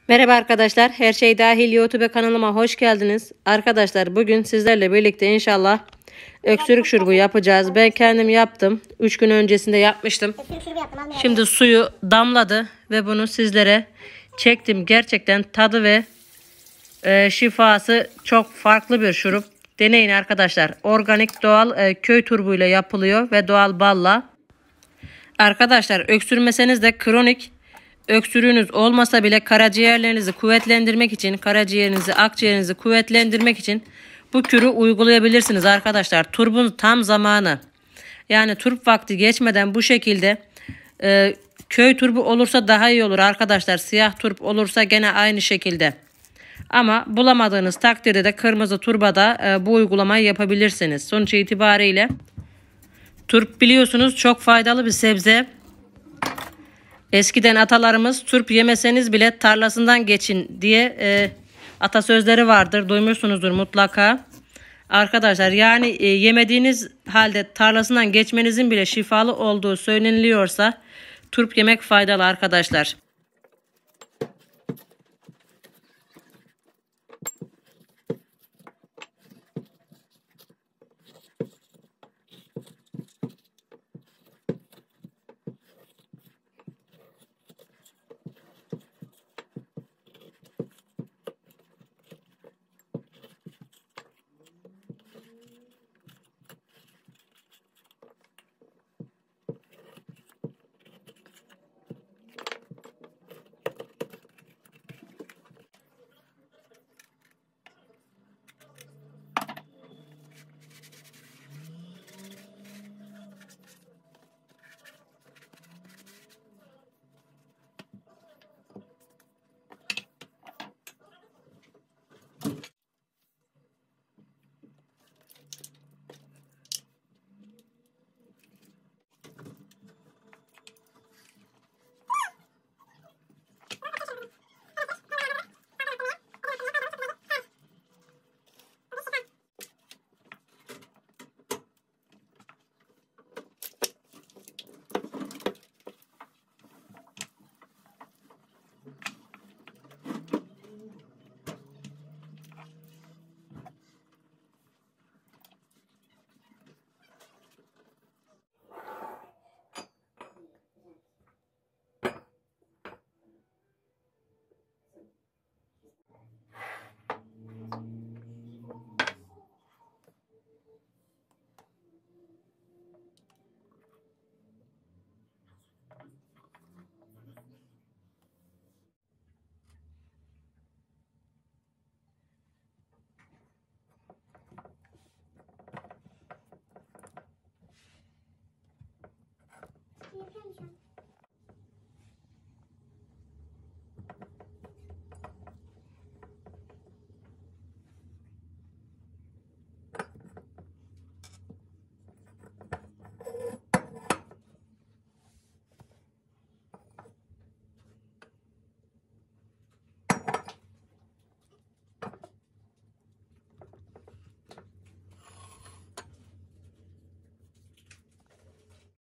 Merhaba arkadaşlar, Her Şey Dahil YouTube kanalıma hoş geldiniz. Arkadaşlar bugün sizlerle birlikte inşallah öksürük şurubu yapacağız. Ben kendim yaptım. 3 gün öncesinde yapmıştım. Şimdi suyu damladı ve bunu sizlere çektim. Gerçekten tadı ve şifası çok farklı bir şurup. Deneyin arkadaşlar. Organik doğal köy turbuyla yapılıyor ve doğal balla. Arkadaşlar öksürmeseniz de kronik öksürüğünüz olmasa bile karaciğerlerinizi kuvvetlendirmek için, karaciğerinizi, akciğerinizi kuvvetlendirmek için bu kürü uygulayabilirsiniz arkadaşlar. Turbun tam zamanı. Yani turp vakti geçmeden bu şekilde köy turbu olursa daha iyi olur arkadaşlar. Siyah turp olursa gene aynı şekilde. Ama bulamadığınız takdirde de kırmızı turbada bu uygulamayı yapabilirsiniz. Sonuç itibariyle turp biliyorsunuz çok faydalı bir sebze. Eskiden atalarımız turp yemeseniz bile tarlasından geçin diye atasözleri vardır. Duymuşsunuzdur mutlaka. Arkadaşlar yani yemediğiniz halde tarlasından geçmenizin bile şifalı olduğu söyleniliyorsa turp yemek faydalı arkadaşlar.